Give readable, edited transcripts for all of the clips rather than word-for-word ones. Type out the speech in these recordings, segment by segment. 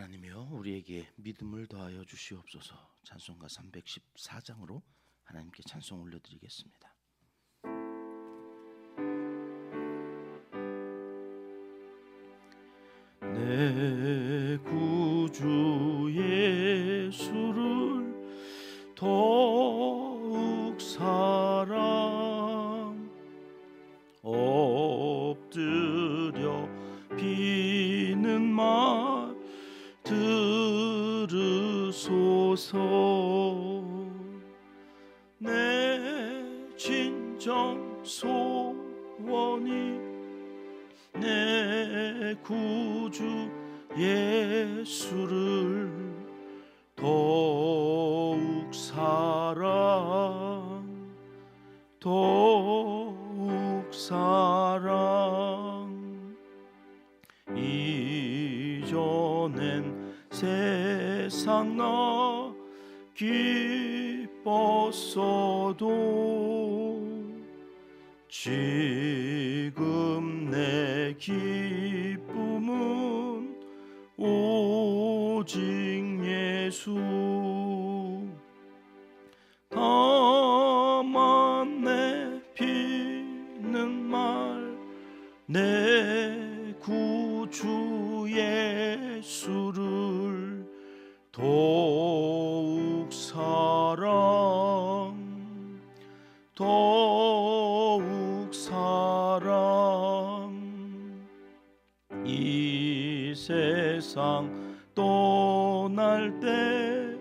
하나님이여 우리에게 믿음을 더하여 주시옵소서. 찬송가 314장으로 하나님께 찬송 올려드리겠습니다. 내 구주 예수를 더욱 사랑 엎드려 비는 말 들으소서. 내 진정 소원이 내 구주 예수를 더욱 사랑 이전엔 세상 나 기뻤어도 지금 내 기쁨은 오직 예수. 다만 내 비는 말 내 구주 예수를 더욱 사랑 이 세상 떠날 때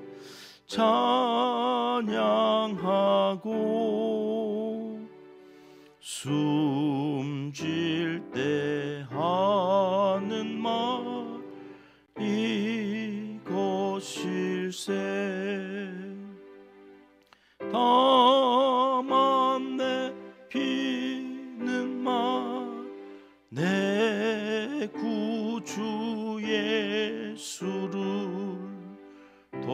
찬양하고 숨질 때 하는 말 이것일세. 다만 내 비는 말 내 구주 예수를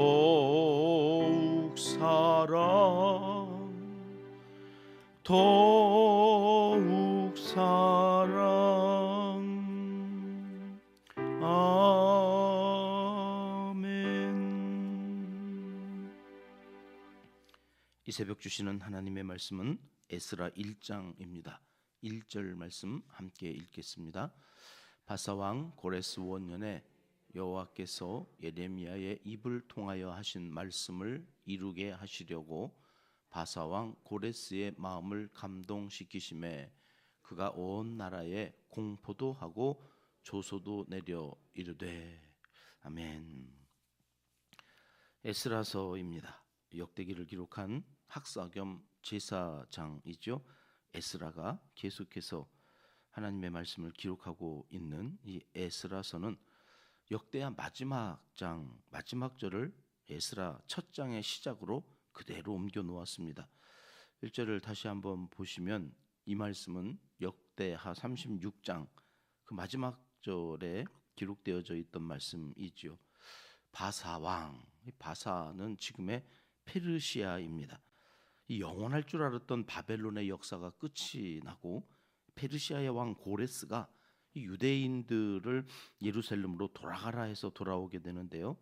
더욱 사랑 아멘. 이 새벽 주시는 하나님의 말씀은 에스라 1장입니다. 1절 말씀 함께 읽겠습니다. 바사왕 고레스 원년에 여호와께서 예레미야의 입을 통하여 하신 말씀을 이루게 하시려고 바사왕 고레스의 마음을 감동시키심에 그가 온 나라에 공포도 하고 조소도 내려 이르되. 아멘. 에스라서입니다. 역대기를 기록한 학사 겸 제사장이죠. 에스라가 계속해서 하나님의 말씀을 기록하고 있는 이 에스라서는 역대하 마지막 장, 마지막 절을 에스라 첫 장의 시작으로 그대로 옮겨 놓았습니다. 1절을 다시 한번 보시면 이 말씀은 역대하 36장 그 마지막 절에 기록되어져 있던 말씀이지요. 바사왕, 바사는 지금의 페르시아입니다. 이 영원할 줄 알았던 바벨론의 역사가 끝이 나고 페르시아의 왕 고레스가 이 유대인들을 예루살렘으로 돌아가라 해서 돌아오게 되는데요.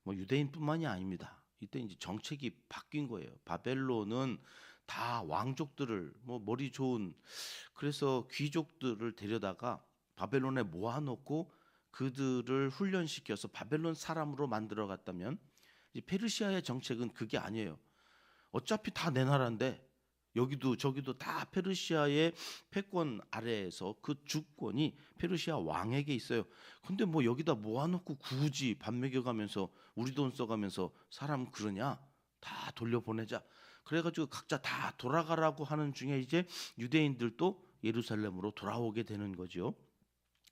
유대인뿐만이 아닙니다. 이때 이제 정책이 바뀐 거예요. 바벨론은 다 왕족들을 머리 좋은 그래서 귀족들을 데려다가 바벨론에 모아놓고 그들을 훈련시켜서 바벨론 사람으로 만들어 갔다면 이 페르시아의 정책은 그게 아니에요. 어차피 다 내 나라인데 여기도 저기도 다 페르시아의 패권 아래에서 그 주권이 페르시아 왕에게 있어요. 근데 여기다 모아놓고 굳이 밥 먹여가면서 우리 돈 써가면서 사람 그러냐? 다 돌려보내자. 그래가지고 각자 다 돌아가라고 하는 중에 이제 유대인들도 예루살렘으로 돌아오게 되는 거죠.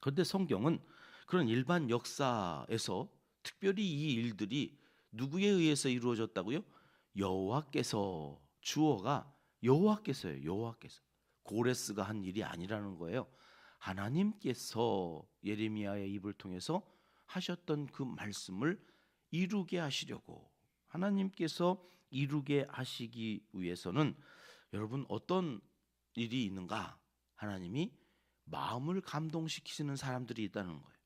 그런데 성경은 그런 일반 역사에서 특별히 이 일들이 누구에 의해서 이루어졌다고요? 여호와께서, 주어가 여호와께서예요. 여호와께서. 고레스가 한 일이 아니라는 거예요. 하나님께서 예레미야의 입을 통해서 하셨던 그 말씀을 이루게 하시려고, 하나님께서 이루게 하시기 위해서는 여러분 어떤 일이 있는가? 하나님이 마음을 감동시키시는 사람들이 있다는 거예요.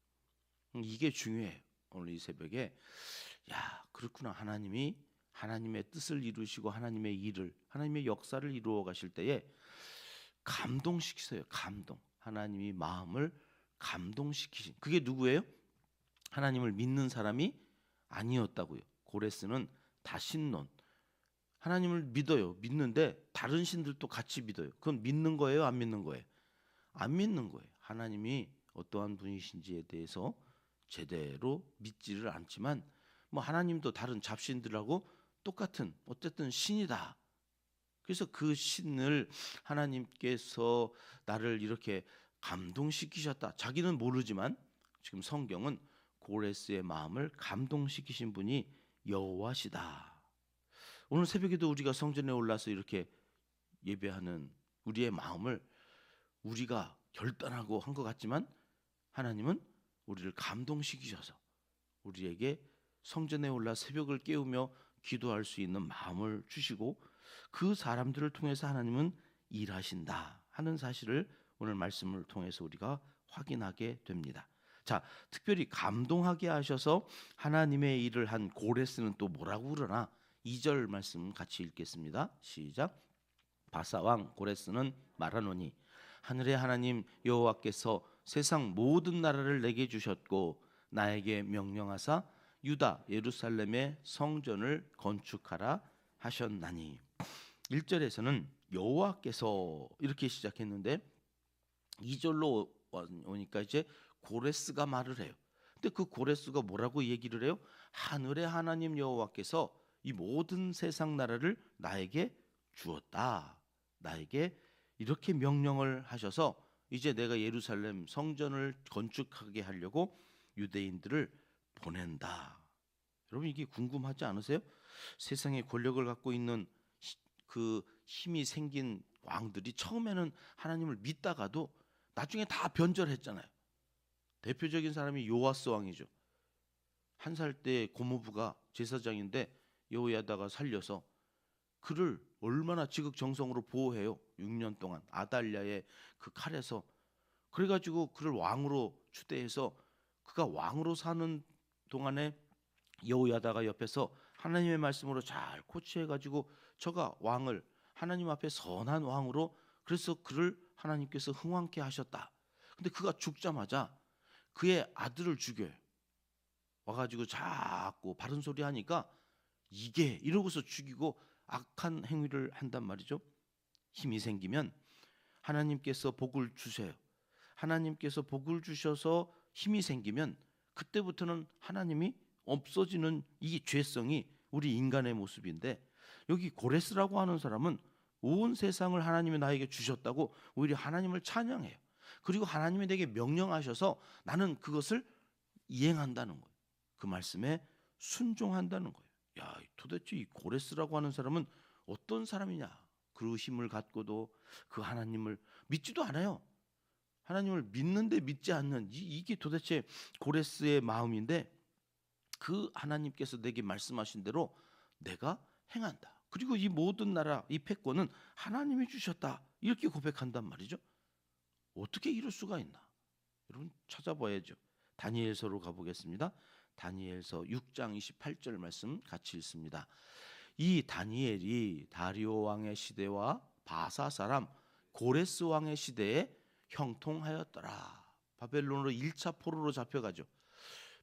이게 중요해요. 오늘 이 새벽에 야, 그렇구나. 하나님의 뜻을 이루시고 하나님의 일을, 하나님의 역사를 이루어 가실 때에 감동시키세요. 감동. 하나님이 마음을 감동시키신. 그게 누구예요? 하나님을 믿는 사람이 아니었다고요. 고레스는 다신론. 하나님을 믿어요. 믿는데 다른 신들도 같이 믿어요. 그건 믿는 거예요? 안 믿는 거예요? 안 믿는 거예요. 하나님이 어떠한 분이신지에 대해서 제대로 믿지를 않지만 뭐 하나님도 다른 잡신들하고 똑같은 어쨌든 신이다. 그래서 그 신을 하나님께서 나를 이렇게 감동시키셨다. 자기는 모르지만 지금 성경은 고레스의 마음을 감동시키신 분이 여호와시다. 오늘 새벽에도 우리가 성전에 올라서 이렇게 예배하는 우리의 마음을 우리가 결단하고 한 것 같지만 하나님은 우리를 감동시키셔서 우리에게 성전에 올라 새벽을 깨우며 기도할 수 있는 마음을 주시고 그 사람들을 통해서 하나님은 일하신다 하는 사실을 오늘 말씀을 통해서 우리가 확인하게 됩니다. 자, 특별히 감동하게 하셔서 하나님의 일을 한 고레스는 또 뭐라고 그러나 2절 말씀 같이 읽겠습니다. 시작. 바사왕 고레스는 말하노니 하늘의 하나님 여호와께서 세상 모든 나라를 내게 주셨고 나에게 명령하사 유다 예루살렘의 성전을 건축하라 하셨나니. 1절에서는 여호와께서 이렇게 시작했는데 2절로 오니까 이제 고레스가 말을 해요. 근데 그 고레스가 뭐라고 얘기를 해요? 하늘의 하나님 여호와께서 이 모든 세상 나라를 나에게 주었다. 나에게 이렇게 명령을 하셔서 이제 내가 예루살렘 성전을 건축하게 하려고 유대인들을 보낸다. 여러분 이게 궁금하지 않으세요? 세상에 권력을 갖고 있는 그 힘이 생긴 왕들이 처음에는 하나님을 믿다가도 나중에 다 변절했잖아요. 대표적인 사람이 요아스 왕이죠. 한 살 때 고모부가 제사장인데 여호야다가 살려서 그를 얼마나 지극정성으로 보호해요. 6년 동안 아달랴의 그 칼에서. 그래가지고 그를 왕으로 추대해서 그가 왕으로 사는 동안에 여호야다가 옆에서 하나님의 말씀으로 잘 코치해가지고 저가 왕을 하나님 앞에 선한 왕으로, 그래서 그를 하나님께서 흥왕케 하셨다. 근데 그가 죽자마자 그의 아들을 죽여요. 와가지고 자꾸 바른 소리 하니까 이게 이러고서 죽이고 악한 행위를 한단 말이죠. 힘이 생기면 하나님께서 복을 주세요. 하나님께서 복을 주셔서 힘이 생기면 그때부터는 하나님이 없어지는 이 죄성이 우리 인간의 모습인데, 여기 고레스라고 하는 사람은 온 세상을 하나님이 나에게 주셨다고 오히려 하나님을 찬양해요. 그리고 하나님이 내게 명령하셔서 나는 그것을 이행한다는 거예요. 그 말씀에 순종한다는 거예요. 야, 도대체 이 고레스라고 하는 사람은 어떤 사람이냐? 그 힘을 갖고도 그 하나님을 믿지도 않아요. 하나님을 믿는데 믿지 않는 이게 도대체 고레스의 마음인데, 그 하나님께서 내게 말씀하신 대로 내가 행한다. 그리고 이 모든 나라, 이 패권은 하나님이 주셨다. 이렇게 고백한단 말이죠. 어떻게 이럴 수가 있나? 여러분 찾아봐야죠. 다니엘서로 가보겠습니다. 다니엘서 6장 28절 말씀 같이 읽습니다. 이 다니엘이 다리오 왕의 시대와 바사 사람 고레스 왕의 시대에 형통하였더라. 바벨론으로 1차 포로로 잡혀가죠.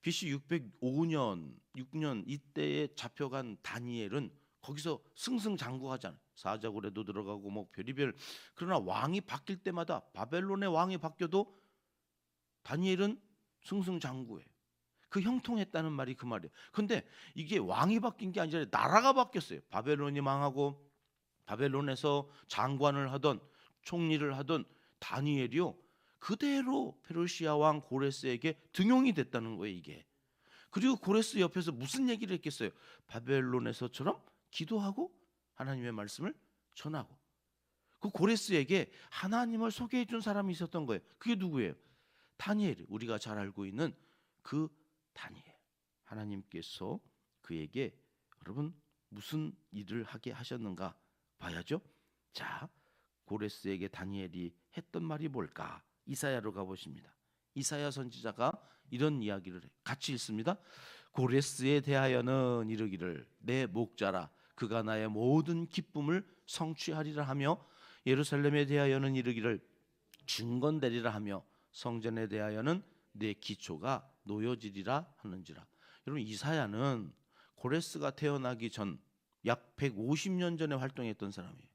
BC 605년 6년 이때에 잡혀간 다니엘은 거기서 승승장구하잖아요. 사자굴에도 들어가고 뭐 별의별. 그러나 왕이 바뀔 때마다 바벨론의 왕이 바뀌어도 다니엘은 승승장구해요. 그 형통했다는 말이 그 말이에요. 근데 이게 왕이 바뀐 게 아니라 나라가 바뀌었어요. 바벨론이 망하고 바벨론에서 장관을 하던 총리를 하던 다니엘이요, 그대로 페르시아 왕 고레스에게 등용이 됐다는 거예요, 이게. 그리고 고레스 옆에서 무슨 얘기를 했겠어요? 바벨론에서처럼 기도하고 하나님의 말씀을 전하고. 그 고레스에게 하나님을 소개해 준 사람이 있었던 거예요. 그게 누구예요? 다니엘. 우리가 잘 알고 있는 그 다니엘. 하나님께서 그에게 여러분 무슨 일을 하게 하셨는가 봐야죠. 자, 고레스에게 다니엘이 했던 말이 뭘까? 이사야로 가보십니다. 이사야 선지자가 이런 이야기를 해. 같이 읽습니다. 고레스에 대하여는 이르기를 내 목자라 그가 나의 모든 기쁨을 성취하리라 하며 예루살렘에 대하여는 이르기를 중건되리라 하며 성전에 대하여는 내 기초가 놓여지리라 하는지라. 여러분 이사야는 고레스가 태어나기 전 약 150년 전에 활동했던 사람이에요.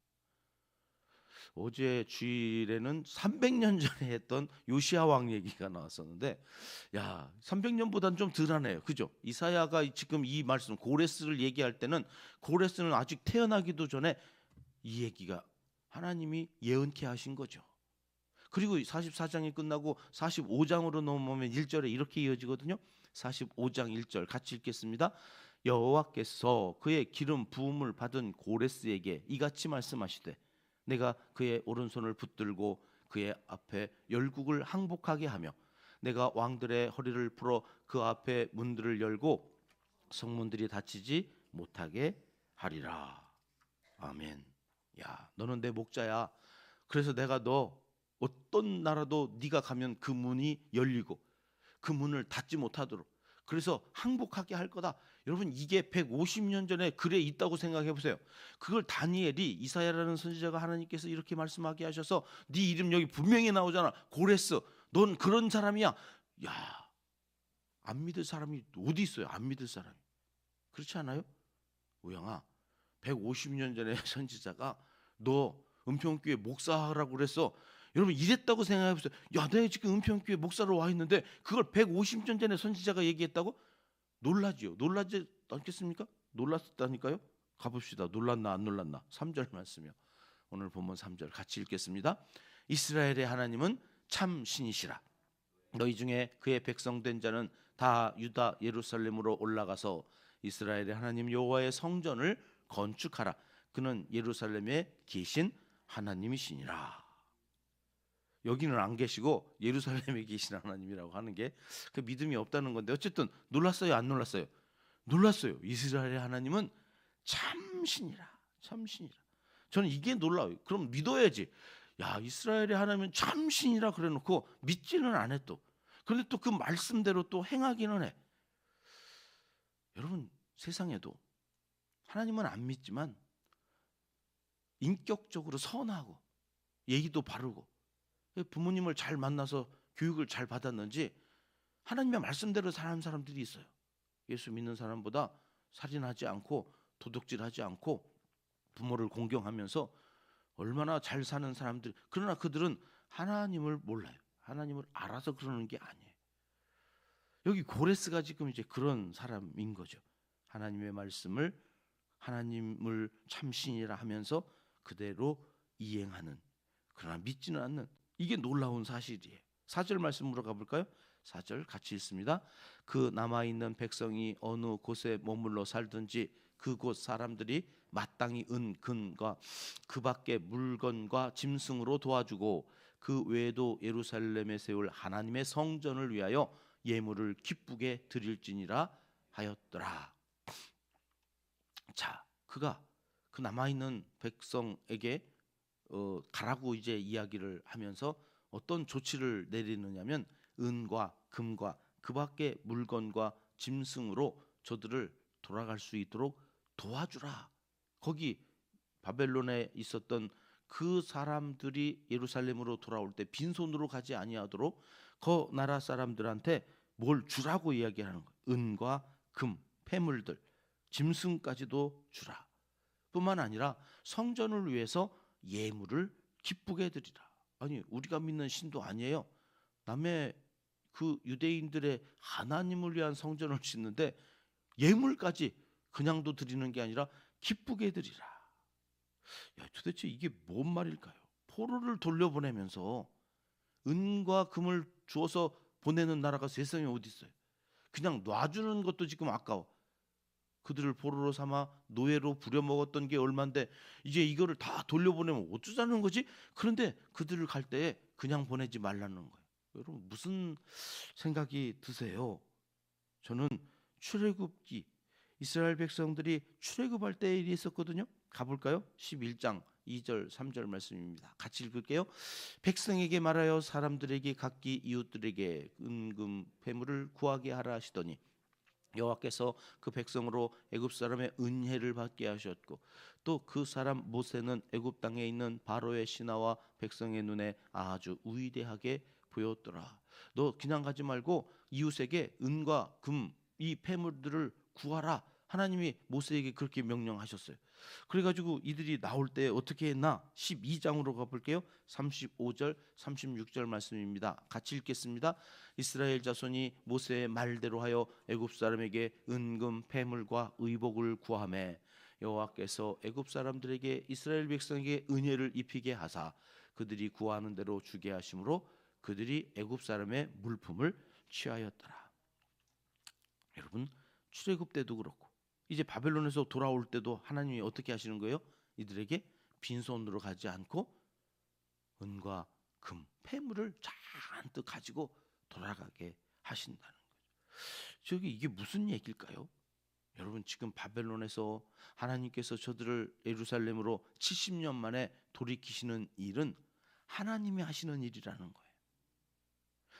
어제 주일에는 300년 전에 했던 요시야 왕 얘기가 나왔었는데, 야 300년보다는 좀 덜하네요. 그죠? 이사야가 지금 이 말씀 고레스를 얘기할 때는 고레스는 아직 태어나기도 전에 이 얘기가 하나님이 예언케 하신 거죠. 그리고 44장이 끝나고 45장으로 넘어오면 1절에 이렇게 이어지거든요. 45장 1절 같이 읽겠습니다. 여호와께서 그의 기름 부음을 받은 고레스에게 이같이 말씀하시되 내가 그의 오른손을 붙들고 그의 앞에 열국을 항복하게 하며 내가 왕들의 허리를 풀어 그 앞에 문들을 열고 성문들이 닫히지 못하게 하리라. 아멘. 야, 너는 내 목자야. 그래서 내가 너 어떤 나라도 네가 가면 그 문이 열리고 그 문을 닫지 못하도록 그래서 항복하게 할 거다. 여러분 이게 150년 전에 글에 있다고 생각해 보세요. 그걸 다니엘이 이사야라는 선지자가 하나님께서 이렇게 말씀하게 하셔서 네 이름 여기 분명히 나오잖아. 고레스. 넌 그런 사람이야. 야, 안 믿을 사람이 어디 있어요? 안 믿을 사람이. 그렇지 않아요? 우영아, 150년 전에 선지자가 너 은평교회 목사하라고 그랬어. 여러분 이랬다고 생각해 보세요. 야, 내가 지금 은평교회 목사로 와 있는데 그걸 150년 전에 선지자가 얘기했다고? 놀라지요. 놀라지 않겠습니까? 놀랐다니까요. 가봅시다. 놀랐나 안 놀랐나? 3절 말씀이요. 오늘 본문 3절 같이 읽겠습니다. 이스라엘의 하나님은 참 신이시라. 너희 중에 그의 백성된 자는 다 유다 예루살렘으로 올라가서 이스라엘의 하나님 여호와의 성전을 건축하라. 그는 예루살렘에 계신 하나님이시니라. 여기는 안 계시고 예루살렘에 계신 하나님이라고 하는 게 그 믿음이 없다는 건데 어쨌든 놀랐어요, 안 놀랐어요? 놀랐어요. 이스라엘의 하나님은 참신이라. 참신이라. 저는 이게 놀라워요. 그럼 믿어야지. 야, 이스라엘의 하나님은 참신이라 그래놓고 믿지는 않아 또. 그런데 또 그 말씀대로 또 행하기는 해. 여러분 세상에도 하나님은 안 믿지만 인격적으로 선하고 예의도 바르고 부모님을 잘 만나서 교육을 잘 받았는지 하나님의 말씀대로 사는 사람들이 있어요. 예수 믿는 사람보다 살인하지 않고 도둑질하지 않고 부모를 공경하면서 얼마나 잘 사는 사람들. 그러나 그들은 하나님을 몰라요. 하나님을 알아서 그러는 게 아니에요. 여기 고레스가 지금 이제 그런 사람인 거죠. 하나님의 말씀을 하나님을 참신이라 하면서 그대로 이행하는, 그러나 믿지는 않는, 이게 놀라운 사실이에요. 4절 말씀으로 가볼까요? 4절 같이 읽습니다. 그 남아있는 백성이 어느 곳에 머물러 살든지 그곳 사람들이 마땅히 은 금과 그 밖의 물건과 짐승으로 도와주고 그 외에도 예루살렘에 세울 하나님의 성전을 위하여 예물을 기쁘게 드릴지니라 하였더라. 자, 그가 그 남아있는 백성에게 가라고 이제 이야기를 하면서 어떤 조치를 내리느냐면 은과 금과 그 밖의 물건과 짐승으로 저들을 돌아갈 수 있도록 도와주라. 거기 바벨론에 있었던 그 사람들이 예루살렘으로 돌아올 때 빈손으로 가지 아니하도록 그 나라 사람들한테 뭘 주라고 이야기하는 거예요. 은과 금, 폐물들, 짐승까지도 주라. 뿐만 아니라 성전을 위해서 예물을 기쁘게 드리라. 아니 우리가 믿는 신도 아니에요. 남의 그 유대인들의 하나님을 위한 성전을 짓는데 예물까지 그냥도 드리는 게 아니라 기쁘게 드리라. 야, 도대체 이게 뭔 말일까요? 포로를 돌려보내면서 은과 금을 주어서 보내는 나라가 세상에 어디 있어요? 그냥 놔주는 것도 지금 아까워. 그들을 포로로 삼아 노예로 부려먹었던 게 얼만데 이제 이거를 다 돌려보내면 어쩌자는 거지? 그런데 그들을 갈 때에 그냥 보내지 말라는 거예요. 여러분 무슨 생각이 드세요? 저는 출애굽기 이스라엘 백성들이 출애굽할 때에 일이 있었거든요. 가볼까요? 11장 2절 3절 말씀입니다. 같이 읽을게요. 백성에게 말하여 사람들에게 각기 이웃들에게 은금 패물을 구하게 하라 하시더니 여호와께서 그 백성으로 애굽 사람의 은혜를 받게 하셨고 또 그 사람 모세는 애굽 땅에 있는 바로의 신하와 백성의 눈에 아주 위대하게 보였더라. 너 그냥 가지 말고 이웃에게 은과 금 이 패물들을 구하라. 하나님이 모세에게 그렇게 명령하셨어요. 그래가지고 이들이 나올 때 어떻게 했나? 12장으로 가볼게요. 35절 36절 말씀입니다. 같이 읽겠습니다. 이스라엘 자손이 모세의 말대로 하여 애굽 사람에게 은금 패물과 의복을 구하매 여호와께서 애굽 사람들에게 이스라엘 백성에게 은혜를 입히게 하사 그들이 구하는 대로 주게 하심으로 그들이 애굽 사람의 물품을 취하였더라. 여러분, 출애굽 때도 그렇고 이제 바벨론에서 돌아올 때도 하나님이 어떻게 하시는 거예요? 이들에게 빈손으로 가지 않고 은과 금, 패물을 잔뜩 가지고 돌아가게 하신다는 거죠. 이게 무슨 얘기일까요? 여러분, 지금 바벨론에서 하나님께서 저들을 예루살렘으로 70년 만에 돌이키시는 일은 하나님이 하시는 일이라는 거예요.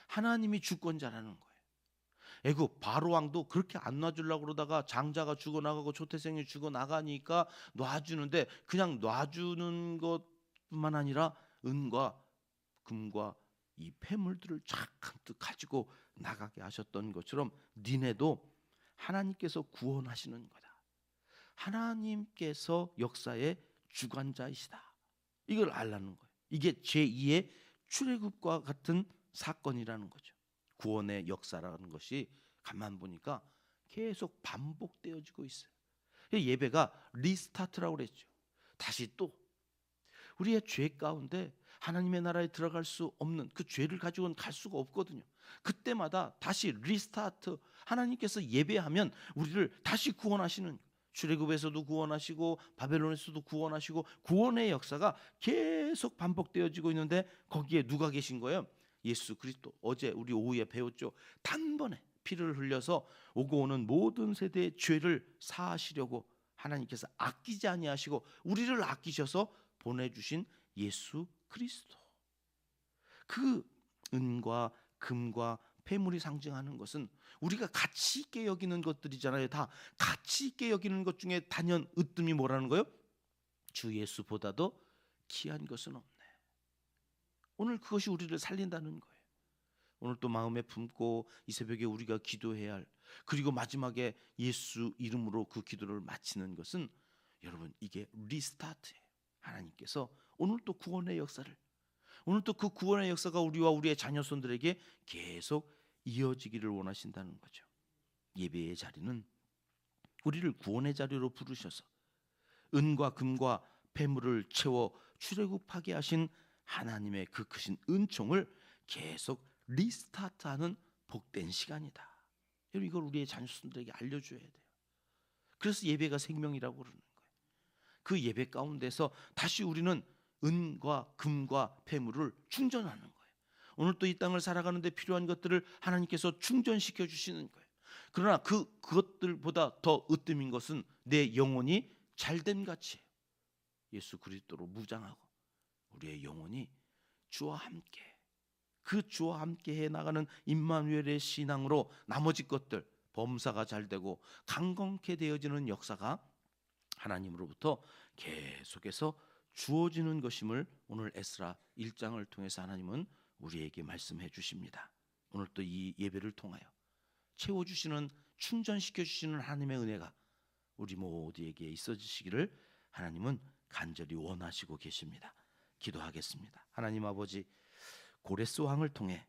하나님이 주권자라는 거예요. 애굽 바로 왕도 그렇게 안 놔주려고 그러다가 장자가 죽어나가고 조태생이 죽어나가니까 놔주는데 그냥 놔주는 것뿐만 아니라 은과 금과 이 폐물들을 잔뜩 가지고 나가게 하셨던 것처럼 니네도 하나님께서 구원하시는 거다. 하나님께서 역사의 주관자이시다. 이걸 알라는 거예요. 이게 제2의 출애굽과 같은 사건이라는 거죠. 구원의 역사라는 것이 가만 보니까 계속 반복되어지고 있어요. 예배가 리스타트라고 그랬죠. 다시 또 우리의 죄 가운데 하나님의 나라에 들어갈 수 없는 그 죄를 가지고는 갈 수가 없거든요. 그때마다 다시 리스타트, 하나님께서 예배하면 우리를 다시 구원하시는, 출애굽에서도 구원하시고 바벨론에서도 구원하시고 구원의 역사가 계속 반복되어지고 있는데 거기에 누가 계신 거예요? 예수 그리스도. 어제 우리 오후에 배웠죠. 단번에 피를 흘려서 오고 오는 모든 세대의 죄를 사하시려고 하나님께서 아끼지 아니하시고 우리를 아끼셔서 보내주신 예수 그리스도. 그 은과 금과 폐물이 상징하는 것은 우리가 가치 있게 여기는 것들이잖아요. 다 가치 있게 여기는 것 중에 단연 으뜸이 뭐라는 거예요? 주 예수보다도 귀한 것은 없네. 오늘 그것이 우리를 살린다는 거예요. 오늘 또 마음에 품고 이 새벽에 우리가 기도해야 할, 그리고 마지막에 예수 이름으로 그 기도를 마치는 것은 여러분 이게 리스타트예요. 하나님께서 오늘 또 구원의 역사를, 오늘 또 그 구원의 역사가 우리와 우리의 자녀손들에게 계속 이어지기를 원하신다는 거죠. 예배의 자리는 우리를 구원의 자리로 부르셔서 은과 금과 폐물을 채워 출애굽하게 하신 하나님의 그 크신 은총을 계속 리스타트하는 복된 시간이다. 여러분 이걸 우리의 자녀손들에게 알려줘야 돼요. 그래서 예배가 생명이라고 그러는 거예요. 그 예배 가운데서 다시 우리는 은과 금과 폐물을 충전하는 거예요. 오늘 또 이 땅을 살아가는데 필요한 것들을 하나님께서 충전시켜 주시는 거예요. 그러나 그것들보다 더 으뜸인 것은 내 영혼이 잘됨 같이 예수 그리스도로 무장하고 우리의 영혼이 주와 함께, 그 주와 함께 해나가는 임마누엘의 신앙으로 나머지 것들, 범사가 잘 되고 강건케 되어지는 역사가 하나님으로부터 계속해서 주어지는 것임을 오늘 에스라 1장을 통해서 하나님은 우리에게 말씀해 주십니다. 오늘 또 이 예배를 통하여 채워주시는, 충전시켜주시는 하나님의 은혜가 우리 모두에게 있어지시기를 하나님은 간절히 원하시고 계십니다. 기도하겠습니다. 하나님 아버지, 고레스 왕을 통해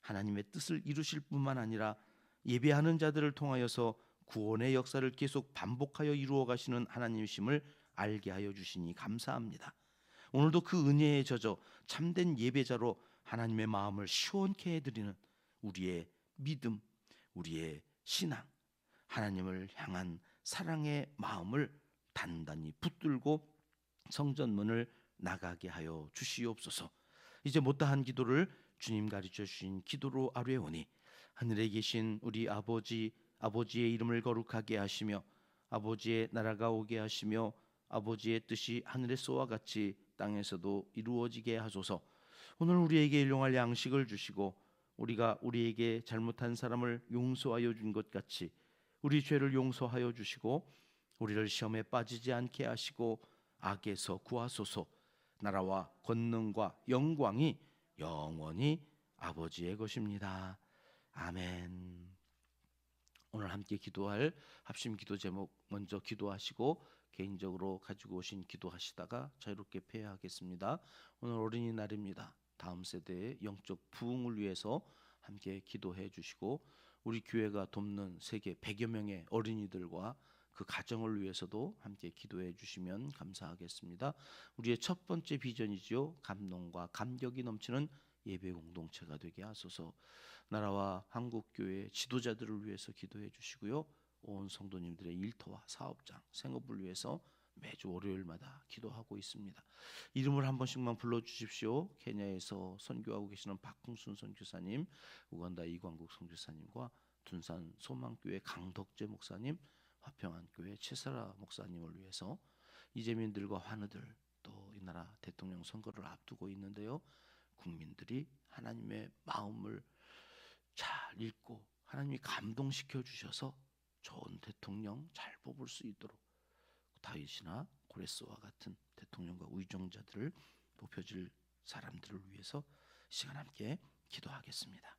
하나님의 뜻을 이루실 뿐만 아니라 예배하는 자들을 통하여서 구원의 역사를 계속 반복하여 이루어 가시는 하나님이심을 알게 하여 주시니 감사합니다. 오늘도 그 은혜에 젖어 참된 예배자로 하나님의 마음을 시원케 해드리는 우리의 믿음, 우리의 신앙, 하나님을 향한 사랑의 마음을 단단히 붙들고 성전문을 나가게 하여 주시옵소서. 이제 못다한 기도를 주님 가르쳐 주신 기도로 아뢰오니 하늘에 계신 우리 아버지의 이름을 거룩하게 하시며 아버지의 나라가 오게 하시며 아버지의 뜻이 하늘에서와 같이 땅에서도 이루어지게 하소서. 오늘 우리에게 일용할 양식을 주시고 우리가 우리에게 잘못한 사람을 용서하여 준 것 같이 우리 죄를 용서하여 주시고 우리를 시험에 빠지지 않게 하시고 악에서 구하소서. 나라와 권능과 영광이 영원히 아버지의 것입니다. 아멘. 오늘 함께 기도할 합심 기도 제목 먼저 기도하시고 개인적으로 가지고 오신 기도하시다가 자유롭게 폐회하겠습니다. 오늘 어린이날입니다. 다음 세대의 영적 부흥을 위해서 함께 기도해 주시고 우리 교회가 돕는 세계 100여 명의 어린이들과 그 가정을 위해서도 함께 기도해 주시면 감사하겠습니다. 우리의 첫 번째 비전이지요. 감동과 감격이 넘치는 예배 공동체가 되게 하소서. 나라와 한국교회 지도자들을 위해서 기도해 주시고요. 온 성도님들의 일터와 사업장, 생업을 위해서 매주 월요일마다 기도하고 있습니다. 이름을 한 번씩만 불러주십시오. 케냐에서 선교하고 계시는 박흥순 선교사님, 우간다 이광국 선교사님과 둔산 소망교회 강덕재 목사님, 화평한교회 최사라 목사님을 위해서 이재민들과 환우들 또 이 나라 대통령 선거를 앞두고 있는데요. 국민들이 하나님의 마음을 잘 읽고 하나님이 감동시켜 주셔서 좋은 대통령 잘 뽑을 수 있도록 다윗이나 고레스와 같은 대통령과 의정자들을 뽑혀질 사람들을 위해서 시간 함께 기도하겠습니다.